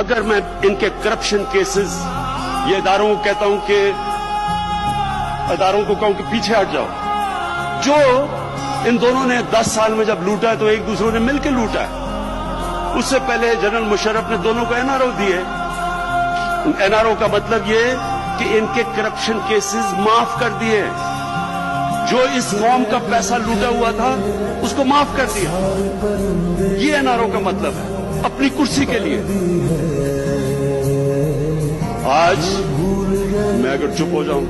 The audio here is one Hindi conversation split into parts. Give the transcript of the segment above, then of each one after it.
अगर मैं इनके करप्शन केसेस ये इदारों को कहता हूं कि इदारों को कहूं कि पीछे हट जाओ, जो इन दोनों ने 10 साल में जब लूटा है तो एक दूसरों ने मिलकर लूटा है। उससे पहले जनरल मुशर्रफ ने दोनों को एनआरओ दिए। एनआरओ का मतलब ये कि इनके करप्शन केसेस माफ कर दिए। जो इस कौम का पैसा लूटा हुआ था उसको माफ कर दिया। ये एनआरओ का मतलब है, अपनी कुर्सी के लिए। आज मैं अगर चुप हो जाऊं,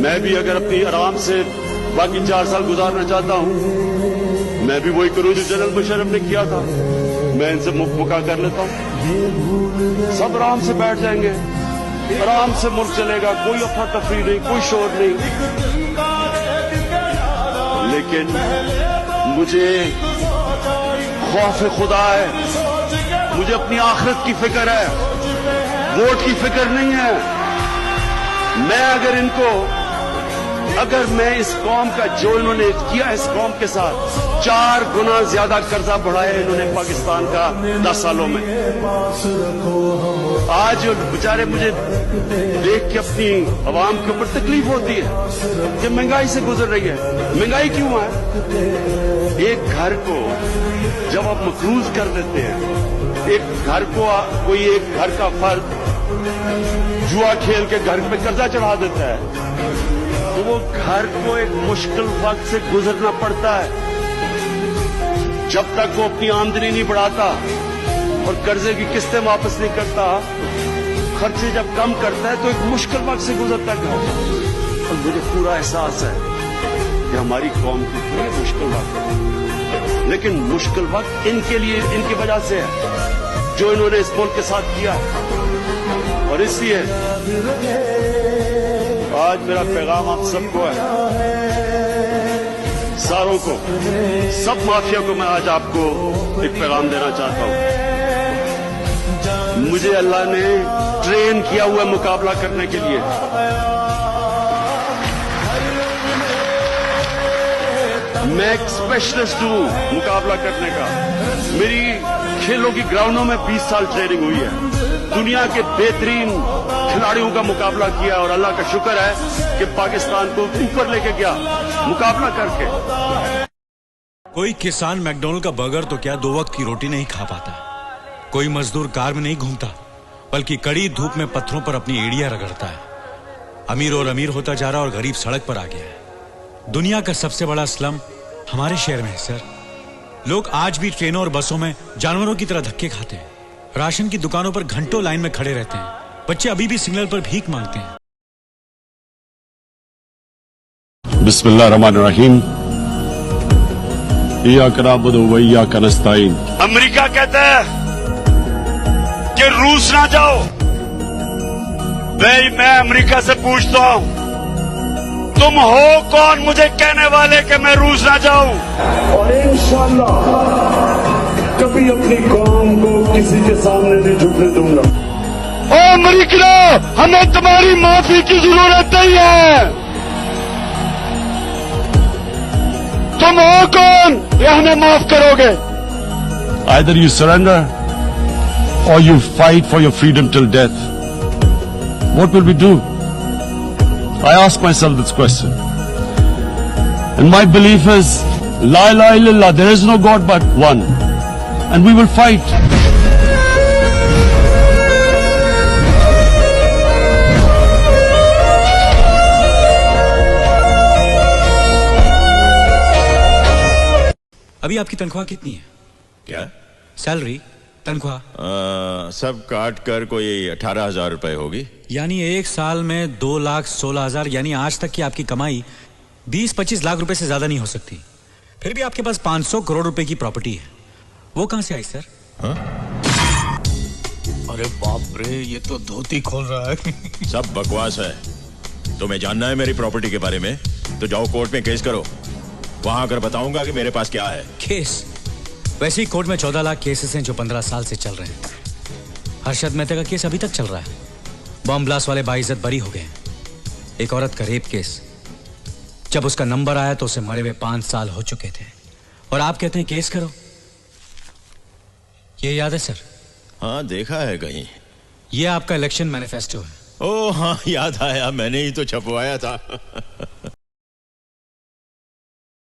मैं भी अगर अपनी आराम से बाकी 4 साल गुजारना चाहता हूं, मैं भी वही करूं जो जनरल मुशर्रफ ने किया था। मैं इनसे मुक्का कर लेता हूं, सब आराम से बैठ जाएंगे, आराम से मुल्क चलेगा, कोई अफरा तफरी नहीं, कोई शोर नहीं। लेकिन मुझे खौफ खुदा है, मुझे अपनी आखिरत की फिक्र है, वोट की फिक्र नहीं है। अगर मैं इस कौम का जो इन्होंने किया इस कौम के साथ 4 गुना ज्यादा कर्जा बढ़ाया इन्होंने पाकिस्तान का 10 सालों में। आज बेचारे मुझे देख के अपनी आवाम के ऊपर तकलीफ होती है कि महंगाई से गुजर रही है। महंगाई क्यों है? एक घर को जब आप मकरूज कर देते हैं, एक घर को कोई एक घर का फर्द जुआ खेल के घर पे कर्जा चढ़ा देता है तो वो घर को एक मुश्किल वक्त से गुजरना पड़ता है। जब तक वो अपनी आमदनी नहीं बढ़ाता और कर्जे की किस्तें वापस नहीं करता, खर्चे जब कम करता है तो एक मुश्किल वक्त से गुजरता है। और मुझे पूरा एहसास है कि हमारी कौम के लिए मुश्किल वक्त है, लेकिन मुश्किल वक्त इनके लिए, इनकी वजह से है जो इन्होंने इस मुल्क के साथ किया। और इसलिए आज मेरा पैगाम आप सबको है, सारों को, सब माफिया को मैं आज आपको एक पैगाम देना चाहता हूं। मुझे अल्लाह ने ट्रेन किया हुआ मुकाबला करने के लिए। मैं एक स्पेशलिस्ट हूं मुकाबला करने का। मेरी खेलों की ग्राउंडों में 20 साल ट्रेनिंग हुई है। दुनिया के बेहतरीन खिलाड़ियों का मुकाबला किया और अल्लाह का शुक्र है कि पाकिस्तान को ऊपर लेके गया मुकाबला करके। कोई किसान मैकडॉनल्ड का बर्गर तो क्या 2 वक्त की रोटी नहीं खा पाता। कोई मजदूर कार में नहीं घूमता, बल्कि कड़ी धूप में पत्थरों पर अपनी एड़ियां रगड़ता है। अमीर और अमीर होता जा रहा और गरीब सड़क पर आ गया है। दुनिया का सबसे बड़ा स्लम हमारे शहर में है सर। लोग आज भी ट्रेनों और बसों में जानवरों की तरह धक्के खाते हैं। राशन की दुकानों पर घंटों लाइन में खड़े रहते हैं। बच्चे अभी भी सिग्नल पर भीख मांगते हैं। बिस्मिल्लाहिर्रहमानिर्रहीम। इय्याका नअबुदु व इय्याका नस्तईन। अमेरिका कहता है कि रूस ना जाओ। भाई मैं अमेरिका से पूछता हूं, तुम हो कौन मुझे कहने वाले कि मैं रूस ना जाऊं? और इंशाअल्लाह कभी अपनी कौम को किसी के सामने नहीं झुकने दूंगा। ओ अमेरिका, हमें तुम्हारी माफी की जरूरत नहीं है। तुम हो कौन ये हमें माफ करोगे? Either you surrender or you fight for your freedom till death. What will we do? I ask myself this question. And my belief is, La ilaha illallah, there is no God but one. And we will fight. अभी आपकी तनख्वाह कितनी है? क्या? सैलरी, तनख्वाह? सब काट कर कोई 18,000 रुपए होगी। यानी एक साल में 2,16,000, यानी आज तक की आपकी कमाई 20-25 लाख रुपए से ज्यादा नहीं हो सकती। फिर भी आपके पास 500 करोड़ रुपए की प्रॉपर्टी है, वो कहां से आई सर? हाँ? अरे बाप रे, ये तो धोती खोल रहा है। सब बकवास है। तुम्हें जानना है मेरी प्रॉपर्टी के बारे में तो जाओ कोर्ट में केस करो। वहां आकर बताऊंगा कि मेरे पास क्या है। केस? वैसे ही कोर्ट में 14 लाख केसेस हैं जो 15 साल से चल रहे हैं। हर्षद मेहता का केस अभी तक चल रहा है। बॉम्ब ब्लास्ट वाले बाइज्जत बरी हो गए। एक औरत का रेप केस, जब उसका नंबर आया तो उसे मरे हुए 5 साल हो चुके थे, और आप कहते हैं केस करो। ये याद है सर? हाँ, देखा है कहीं। ये आपका इलेक्शन मैनिफेस्टो है। ओ हाँ, याद आया, मैंने ही तो छपवाया था।